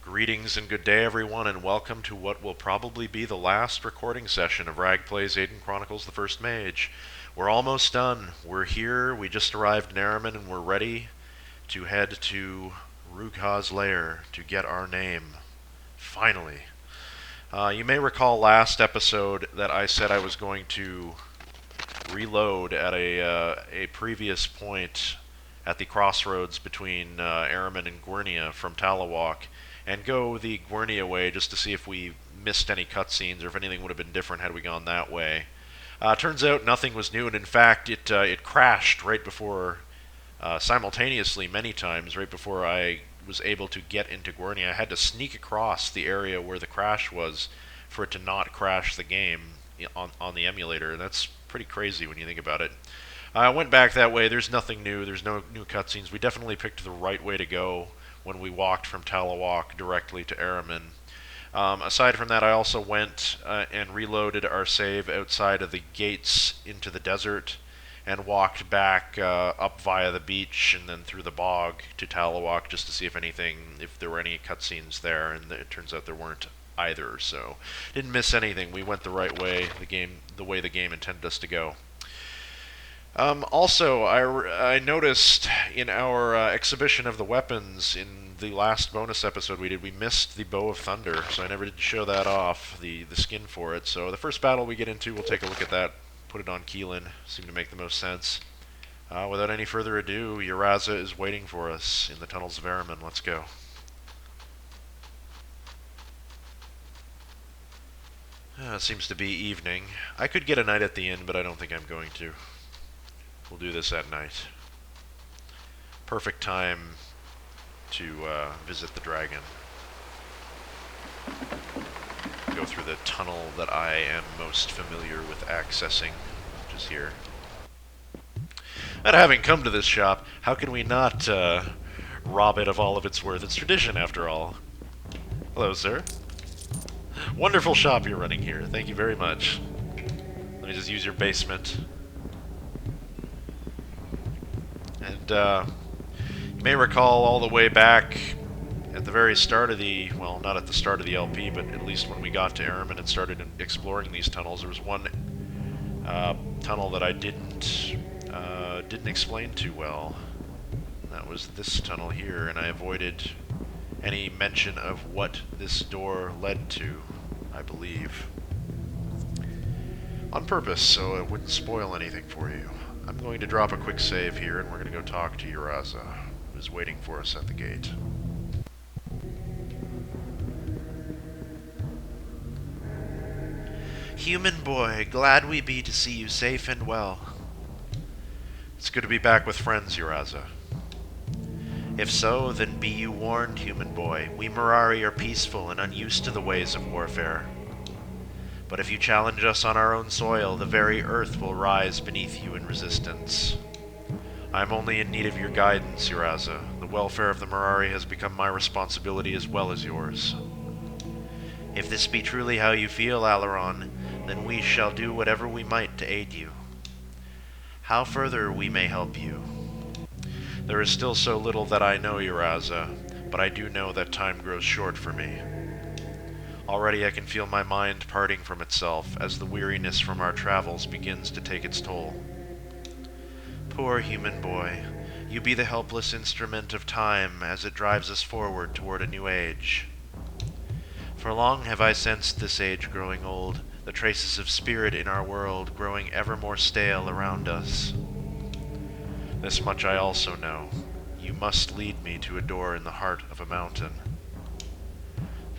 Greetings and good day, everyone, and welcome to what will probably be the last recording session of Rag Plays Aidyn Chronicles: The First Mage. We're almost done. We're here. We just arrived in Ahriman, and we're ready to head to Rooughah's lair to get our name. Finally. You may recall last episode that I said I was going to reload at a previous point at the crossroads between Ahriman and Gwernia from Talawalk, and go the Gwernia way just to see if we missed any cutscenes or if anything would have been different had we gone that way. Turns out nothing was new, and in fact it crashed right before, simultaneously many times, right before I was able to get into Gwernia. I had to sneak across the area where the crash was for it to not crash the game on the emulator. That's pretty crazy when you think about it. I went back that way. There's nothing new. There's no new cutscenes. We definitely picked the right way to go when we walked from Talawalk directly to Ahriman. Aside from that, I also went and reloaded our save outside of the gates into the desert and walked back up via the beach and then through the bog to Talawalk just to see if there were any cutscenes there, and it turns out there weren't either, so didn't miss anything. We went the right way, the way the game intended us to go. Also, I noticed in our exhibition of the weapons in the last bonus episode we missed the Bow of Thunder, so I never did show that off, the skin for it. So the first battle we get into, we'll take a look at that, put it on Keelan, seemed to make the most sense. Without any further ado, Yeraza is waiting for us in the tunnels of Ahriman. Let's go. It seems to be evening. I could get a night at the inn, but I don't think I'm going to. We'll do this at night. Perfect time to visit the dragon. Go through the tunnel that I am most familiar with accessing, which is here. And having come to this shop, how can we not rob it of all of its worth? It's tradition, after all. Hello, sir. Wonderful shop you're running here. Thank you very much. Let me just use your basement. And you may recall all the way back at the very start of well, not at the start of the LP, but at least when we got to Ahriman and started exploring these tunnels, there was one tunnel that I didn't explain too well. That was this tunnel here, and I avoided any mention of what this door led to, I believe. On purpose, so it wouldn't spoil anything for you. I'm going to drop a quick save here, and we're going to go talk to Yeraza, who's waiting for us at the gate. Human boy, glad we be to see you safe and well. It's good to be back with friends, Yeraza. If so, then be you warned, human boy. We Mirari are peaceful and unused to the ways of warfare. But if you challenge us on our own soil, the very earth will rise beneath you in resistance. I am only in need of your guidance, Yeraza. The welfare of the Mirari has become my responsibility as well as yours. If this be truly how you feel, Alaron, then we shall do whatever we might to aid you. How further we may help you. There is still so little that I know, Yeraza, but I do know that time grows short for me. Already I can feel my mind parting from itself as the weariness from our travels begins to take its toll. Poor human boy, you be the helpless instrument of time as it drives us forward toward a new age. For long have I sensed this age growing old, the traces of spirit in our world growing ever more stale around us. This much I also know. You must lead me to a door in the heart of a mountain.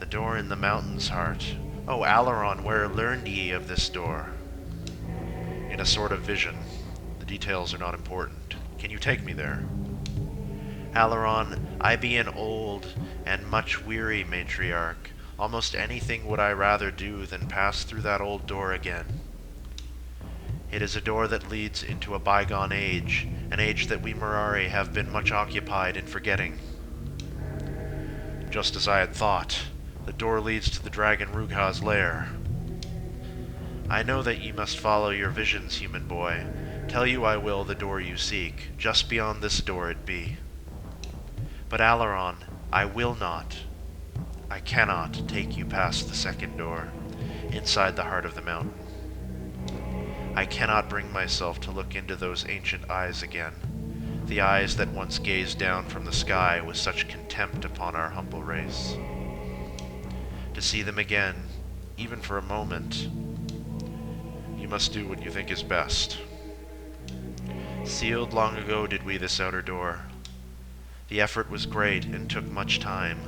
The door in the mountain's heart. Oh, Alaron, where learned ye of this door? In a sort of vision. The details are not important. Can you take me there? Alaron, I be an old and much weary matriarch. Almost anything would I rather do than pass through that old door again. It is a door that leads into a bygone age, an age that we Mirari have been much occupied in forgetting. Just as I had thought, the door leads to the dragon Rooughah's lair. I know that ye must follow your visions, human boy. Tell you I will the door you seek, just beyond this door it be. But Alaron, I will not. I cannot take you past the second door, inside the heart of the mountain. I cannot bring myself to look into those ancient eyes again, the eyes that once gazed down from the sky with such contempt upon our humble race. To see them again, even for a moment, you must do what you think is best. Sealed long ago did we this outer door. The effort was great and took much time.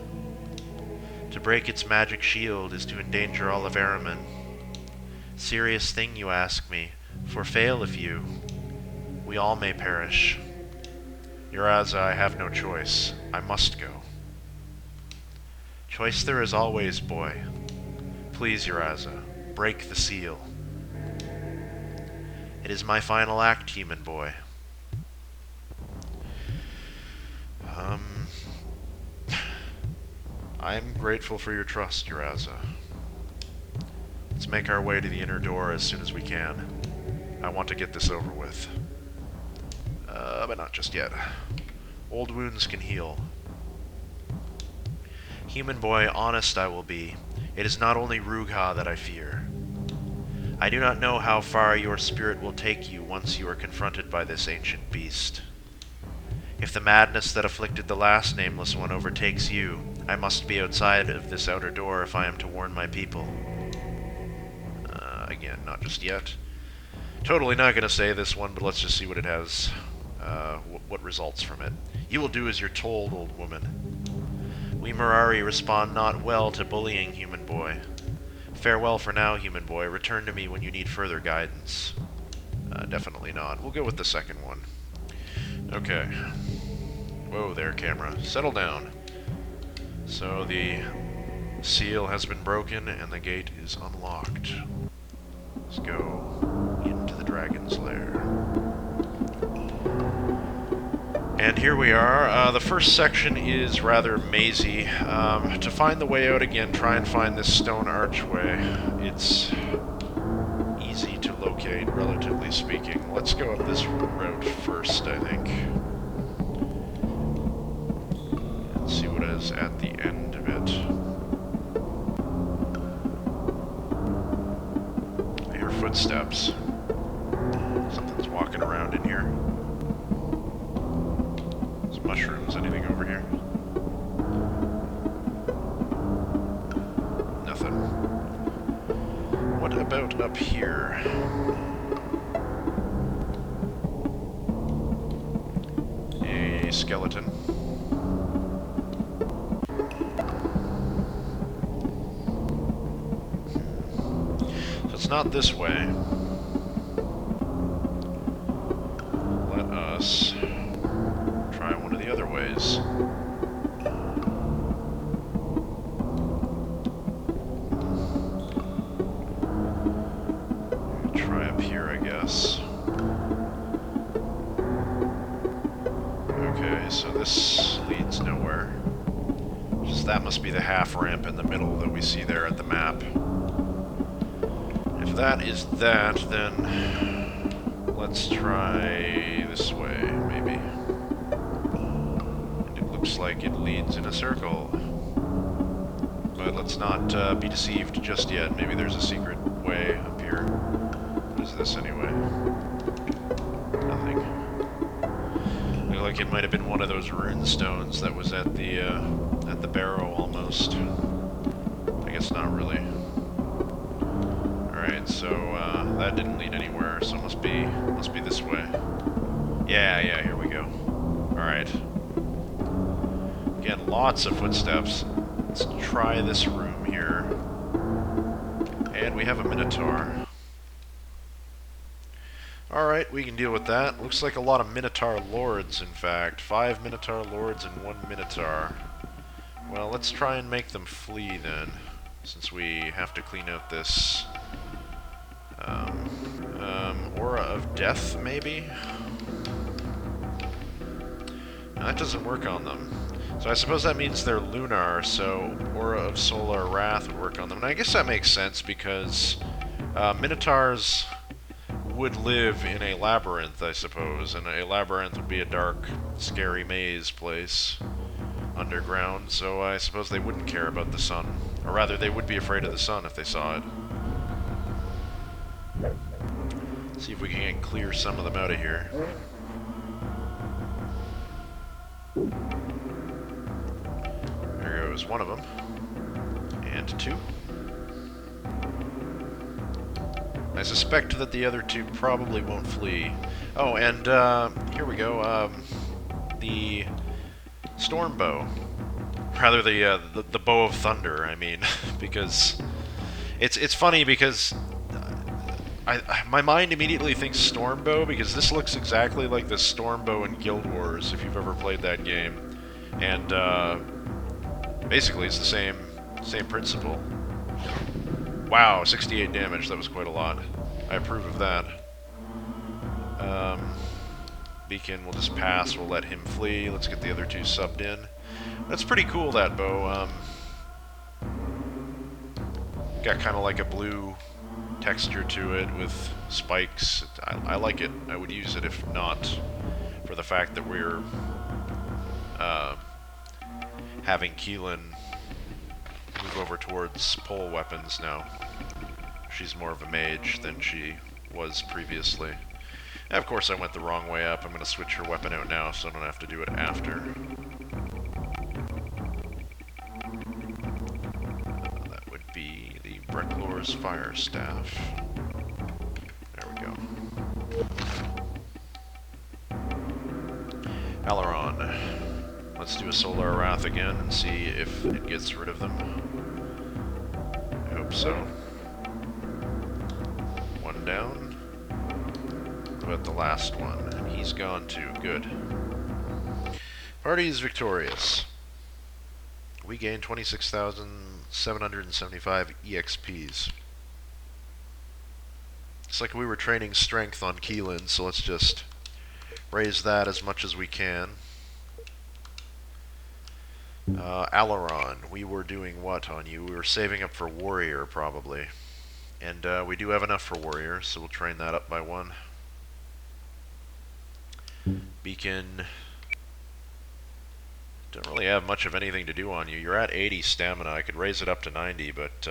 To break its magic shield is to endanger all of Araman. Serious thing, you ask me, for fail if you, we all may perish. Yeraza, I have no choice. I must go. Choice there is always, boy. Please, Yeraza, break the seal. It is my final act, human boy. I am grateful for your trust, Yeraza. Let's make our way to the inner door as soon as we can. I want to get this over with. But not just yet. Old wounds can heal. Human boy, honest I will be. It is not only Rooughah that I fear. I do not know how far your spirit will take you once you are confronted by this ancient beast. If the madness that afflicted the last nameless one overtakes you, I must be outside of this outer door if I am to warn my people. Again, not just yet. Totally not going to say this one, but let's just see what it has, what results from it. You will do as you're told, old woman. We Mirari respond not well to bullying, human boy. Farewell for now, human boy. Return to me when you need further guidance. Definitely not. We'll go with the second one. Okay. Whoa there, camera. Settle down. So the seal has been broken and the gate is unlocked. Let's go into the dragon's lair. And here we are. The first section is rather mazy. To find the way out again, try and find this stone archway. It's easy to locate, relatively speaking. Let's go up this route first, I think. And see what is at the end of it. I hear footsteps. Something's walking around in here. Mushrooms, anything over here? Nothing. What about up here? A skeleton. So it's not this way. Let us try one of the other ways. Try up here, I guess. Okay, so this leads nowhere. Just that must be the half ramp in the middle that we see there at the map. If that is that, then let's try this way, maybe. Looks like it leads in a circle. But let's not be deceived just yet. Maybe there's a secret way up here. What is this anyway? Nothing. Looks like it might have been one of those rune stones that was at the barrow almost. I guess not really. Alright, so that didn't lead anywhere, so it must be this way. Yeah, here we go. Alright. Again, lots of footsteps. Let's try this room here. And we have a Minotaur. Alright, we can deal with that. Looks like a lot of Minotaur lords, in fact. 5 Minotaur lords and 1 Minotaur. Well, let's try and make them flee then, since we have to clean out this aura of death, maybe? No, that doesn't work on them. So I suppose that means they're lunar, so Aura of Solar Wrath would work on them. And I guess that makes sense because Minotaurs would live in a labyrinth, I suppose, and a labyrinth would be a dark, scary maze place. underground, so I suppose they wouldn't care about the sun. Or rather, they would be afraid of the sun if they saw it. See if we can clear some of them out of here. There goes one of them. And two. I suspect that the other two probably won't flee. Oh, and here we go. The storm bow. Rather, the bow of thunder. I mean, because it's funny because my mind immediately thinks storm bow because this looks exactly like the storm bow in Guild Wars if you've ever played that game, and basically it's the same principle. Wow, 68 damage. That was quite a lot. I approve of that. Beacon will just pass. We'll let him flee. Let's get the other two subbed in. That's pretty cool, that bow. Got kind of like a blue texture to it with spikes. I like it. I would use it if not for the fact that we're having Keelan move over towards pole weapons now. She's more of a mage than she was previously. And of course I went the wrong way up. I'm going to switch her weapon out now so I don't have to do it after. That would be the Brecklor's Fire Staff. There we go. Alaron. Let's do a Solar Wrath again and see if it gets rid of them. I hope so. One down. What about the last one? He's gone too. Good. Party is victorious. We gain 26,775 EXPs. It's like we were training strength on Keelan, so let's just raise that as much as we can. Alaron, we were doing what on you? We were saving up for Warrior, probably. And we do have enough for Warrior, so we'll train that up by one. Beacon. Don't really have much of anything to do on you. You're at 80 stamina. I could raise it up to 90, but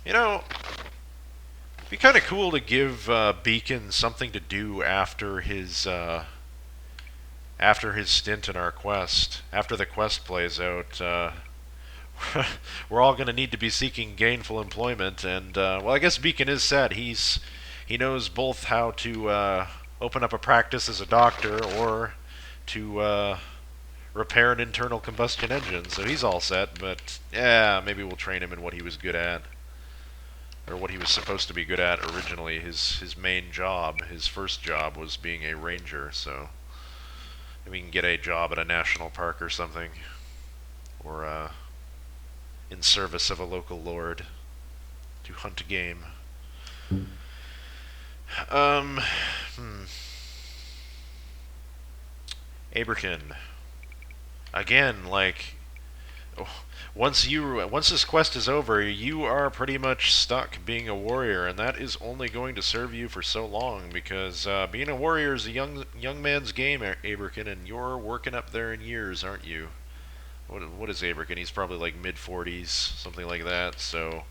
you know, it'd be kind of cool to give Beacon something to do after his stint in our quest. After the quest plays out, we're all going to need to be seeking gainful employment, and well, I guess Beacon is set. He knows both how to open up a practice as a doctor or to repair an internal combustion engine, so he's all set. But yeah, maybe we'll train him in what he was good at, or what he was supposed to be good at originally. His main job, his first job, was being a ranger, so maybe we can get a job at a national park or something, or in service of a local lord to hunt game. Aberkin. Again, like, once this quest is over, you are pretty much stuck being a warrior, and that is only going to serve you for so long, because being a warrior is a young man's game, Aberkin, and you're working up there in years, aren't you? What is Aberkin? He's probably like mid-40s, something like that, so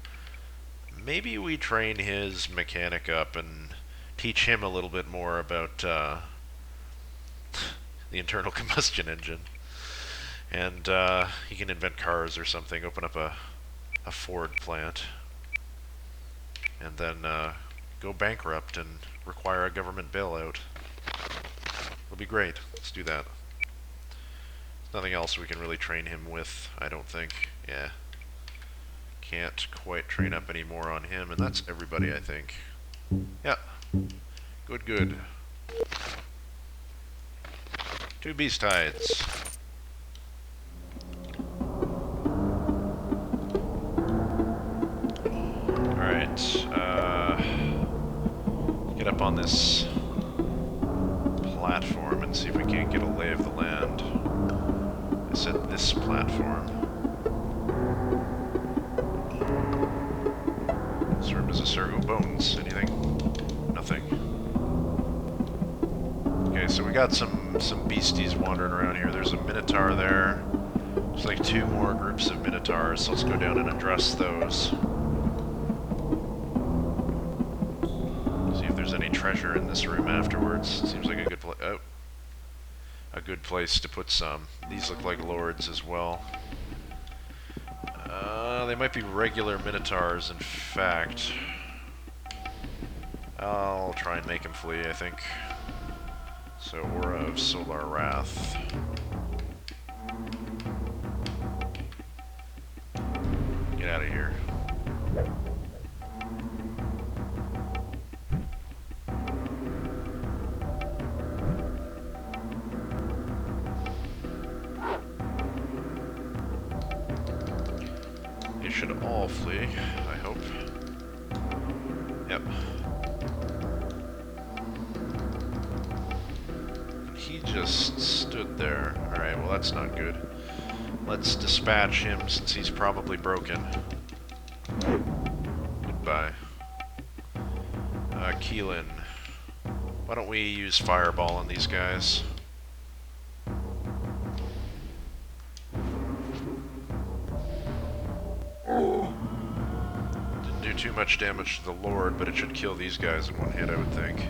maybe we train his mechanic up and teach him a little bit more about the internal combustion engine. And he can invent cars or something, open up a Ford plant, and then go bankrupt and require a government bailout. It'll be great. Let's do that. Nothing else we can really train him with, I don't think. Yeah. Can't quite train up any more on him, and that's everybody, I think. Yeah. Good, good. 2 beast hides. Alright, get up on this platform and see if we can't get a lay of the land. I said this platform. This room does a circle. Bones. Anything? Nothing. Okay, so we got some beasties wandering around here. There's a minotaur there. There's like 2 more groups of minotaurs, so let's go down and address those. See if there's any treasure in this room afterwards. Seems like a good place. Oh, a good place to put some. These look like lords as well. They might be regular minotaurs, in fact. I'll try and make him flee, I think. So, Aura of Solar Wrath. Get out of here. They should all flee, I hope. Yep. He just stood there. Alright, well that's not good. Let's dispatch him since he's probably broken. Goodbye. Keelan. Why don't we use Fireball on these guys? Didn't do too much damage to the Lord, but it should kill these guys in one hit, I would think.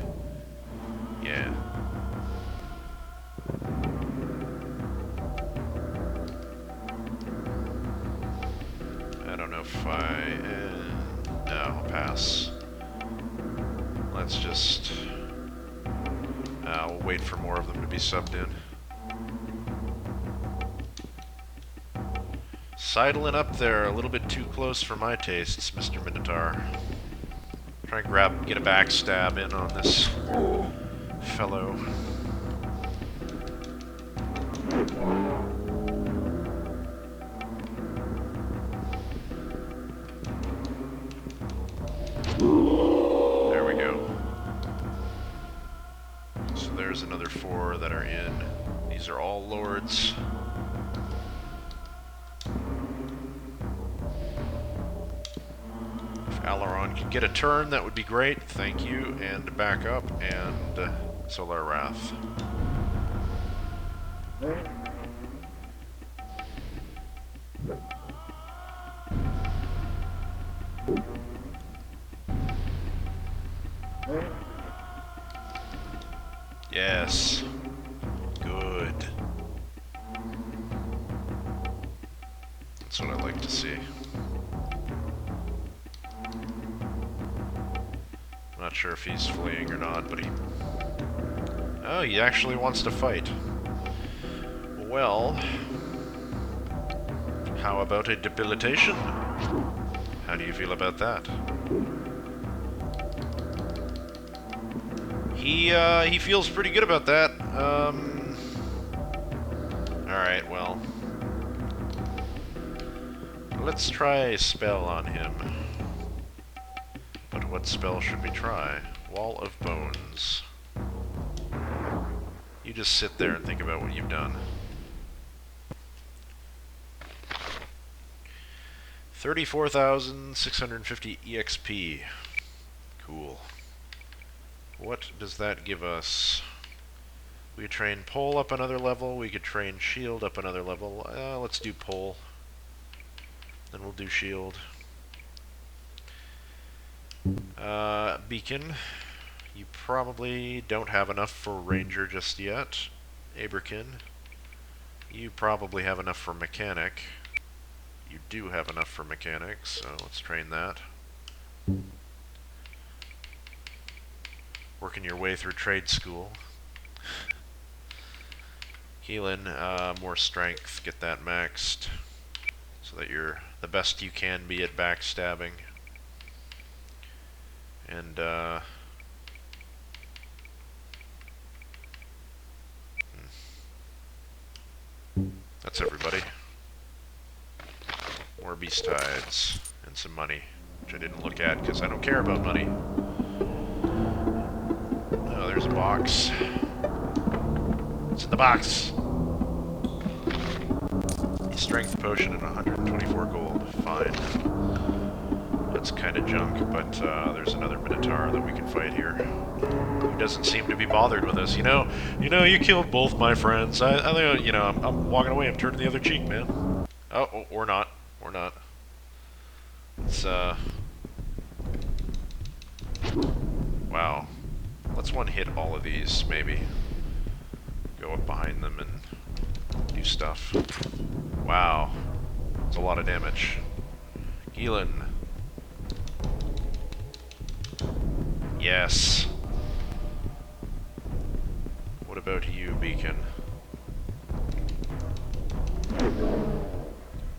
Yeah. I don't know if I... no, I'll pass. Let's just... we'll wait for more of them to be subbed in. Sidling up there, a little bit too close for my tastes, Mr. Minotaur. Try and get a backstab in on this fellow. There we go. So there's another 4 that are in. These are all lords. If Alaron could get a turn, that would be great. Thank you. And back up and Solar Wrath. Yes. Good. That's what I like to see. Not sure if he's fleeing or not, but he... oh, he actually wants to fight. Well... how about a debilitation? How do you feel about that? He feels pretty good about that. Alright, well... let's try a spell on him. But what spell should we try? Wall of Bones. You just sit there and think about what you've done. 34,650 EXP. Cool. What does that give us? We could train Pole up another level. We could train Shield up another level. Let's do Pole. Then we'll do Shield. Beacon. You probably don't have enough for Ranger just yet. Aberkin. You probably have enough for Mechanic. You do have enough for Mechanic, so let's train that. Working your way through trade school. Keelan, more strength, get that maxed. So that you're the best you can be at backstabbing. And, that's everybody. More beast hides and some money, which I didn't look at because I don't care about money. Oh, there's a box. What's in the box? A strength potion and 124 gold. Fine. that's kind of junk, but there's another Minotaur that we can fight here. Who doesn't seem to be bothered with us. You know, you killed both my friends. I think, you know, I'm walking away. I'm turning the other cheek, man. Oh, or not. Or not. It's, wow. Let's one hit all of these, maybe. Go up behind them and do stuff. Wow. It's a lot of damage. Keelan. Yes. What about you, Beacon?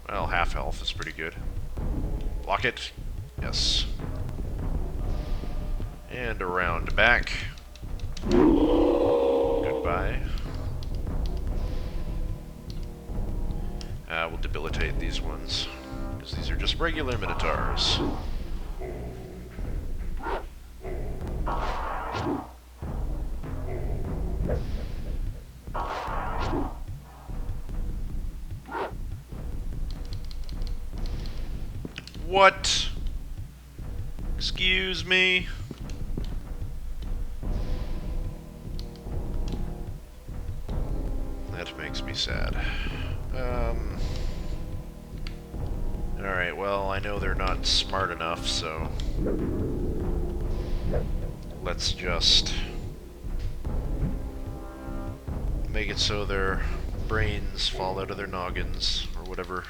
Well, half health is pretty good. Block it. Yes. And around back. Goodbye. We'll debilitate these ones, because these are just regular Minotaurs. What? Excuse me? That makes me sad. Alright, well, I know they're not smart enough, so let's just make it so their brains fall out of their noggins, or whatever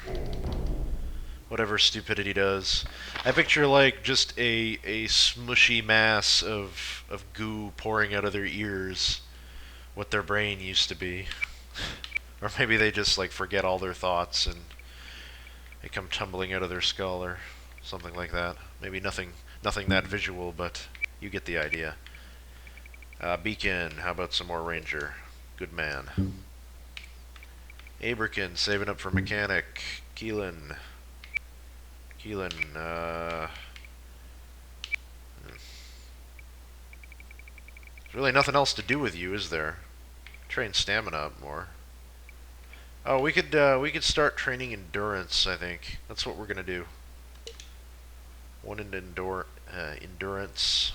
stupidity does. I picture, like, just a smushy mass of goo pouring out of their ears, what their brain used to be. Or maybe they just, like, forget all their thoughts and they come tumbling out of their skull or something like that. Maybe nothing that visual, but you get the idea. Beacon, how about some more Ranger? Good man. Abrakin, saving up for Mechanic. Keelan. There's really nothing else to do with you, is there? Train stamina up more. Oh, we could start training endurance, I think. That's what we're gonna do. One in endurance.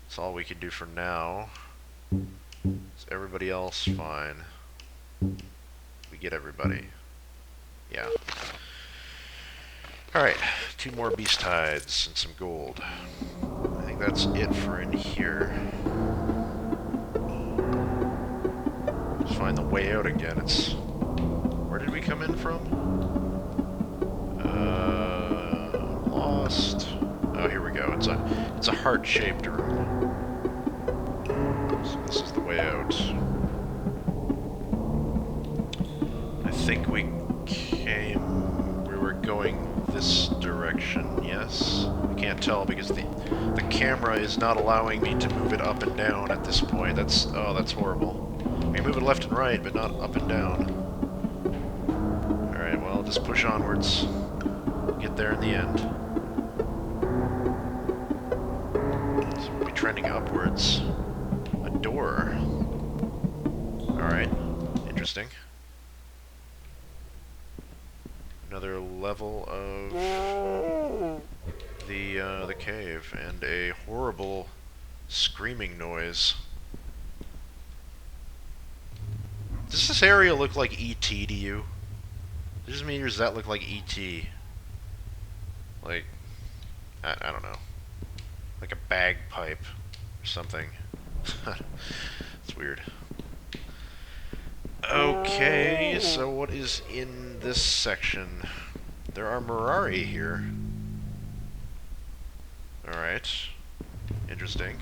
That's all we can do for now. Is everybody else fine? We get everybody. Yeah. Alright, 2 more beast hides and some gold. I think that's it for in here. Let's find the way out again. It's... Where did we come in from? Lost. Oh, here we go. It's a heart-shaped room. So this is the way out. I think we were going this direction, yes? I can't tell because the camera is not allowing me to move it up and down at this point. That's horrible. I can move it left and right, but not up and down. Alright, well, just push onwards. Get there in the end. So we'll be trending upwards. A door. Alright, interesting. Another level of the cave, and a horrible screaming noise. Does this area look like E.T. to you? Does that look like E.T.? Like, I don't know. Like a bagpipe or something. It's weird. Okay, so what is in this section? There are Mirari here. Alright. Interesting.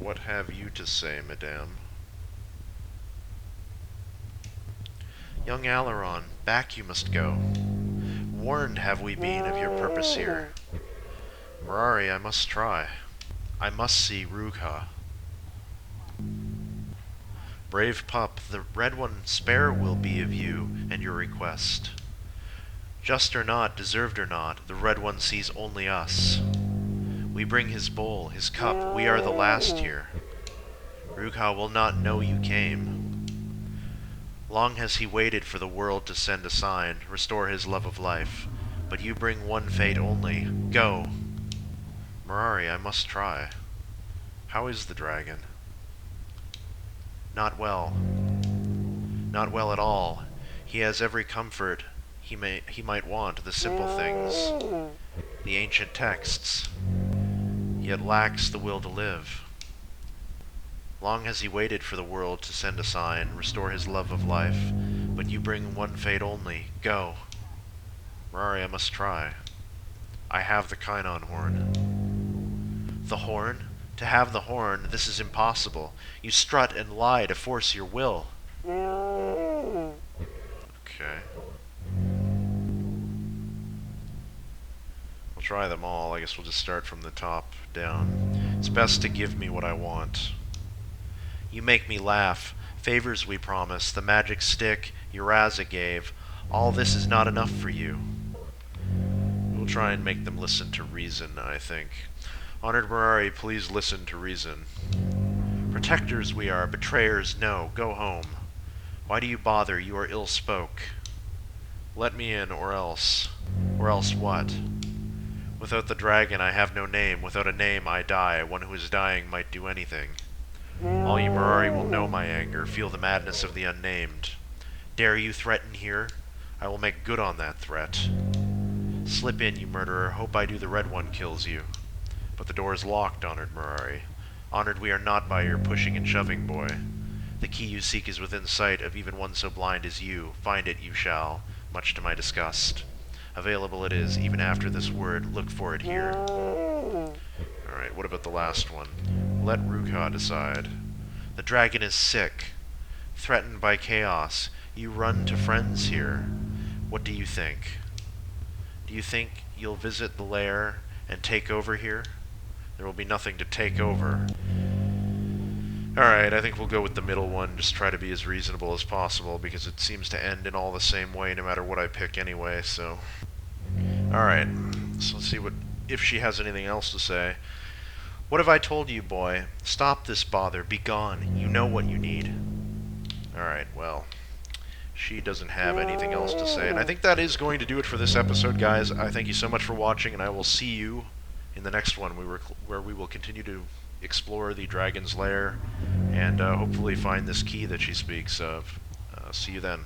What have you to say, madame? Young Aileron, back you must go. Warned have we been of your purpose here. Mirari, I must try. I must see Rooughah. Brave pup, the Red One spare will be of you and your request. Just or not, deserved or not, the Red One sees only us. We bring his bowl, his cup, we are the last here. Rooughah will not know you came. Long has he waited for the world to send a sign, restore his love of life. But you bring one fate only. Go! Mirari, I must try. How is the dragon? Not well. Not well at all. He has every comfort he might want, the simple things, the ancient texts, yet lacks the will to live. Long has he waited for the world to send a sign, restore his love of life, but you bring one fate only. Go! Mirari, I must try. I have the Kainon horn. The horn? To have the horn, this is impossible. You strut and lie to force your will. Okay. We'll try them all. I guess we'll just start from the top down. It's best to give me what I want. You make me laugh. Favors we promise, the magic stick Yeraza gave. All this is not enough for you. We'll try and make them listen to reason, I think. Honored Mirari, please listen to reason. Protectors we are, betrayers no. Go home. Why do you bother? You are ill-spoke. Let me in, or else. Or else what? Without the dragon I have no name. Without a name I die. One who is dying might do anything. All you Mirari will know my anger, feel the madness of the unnamed. Dare you threaten here? I will make good on that threat. Slip in, you murderer. Hope I do the red one kills you. But the door is locked, Honored Mirari. Honored we are not by your pushing and shoving, boy. The key you seek is within sight of even one so blind as you. Find it you shall, much to my disgust. Available it is, even after this word. Look for it here. Alright, what about the last one? Let Rooughah decide. The dragon is sick. Threatened by chaos. You run to friends here. What do you think? Do you think you'll visit the lair and take over here? There will be nothing to take over. Alright, I think we'll go with the middle one, just try to be as reasonable as possible, because it seems to end in all the same way no matter what I pick anyway, so... Alright, so let's see if she has anything else to say. What have I told you, boy? Stop this bother, be gone. You know what you need. Alright, well... She doesn't have anything else to say, and I think that is going to do it for this episode, guys. I thank you so much for watching, and I will see you in the next one, where we will continue to explore the dragon's lair, and hopefully find this key that she speaks of. See you then.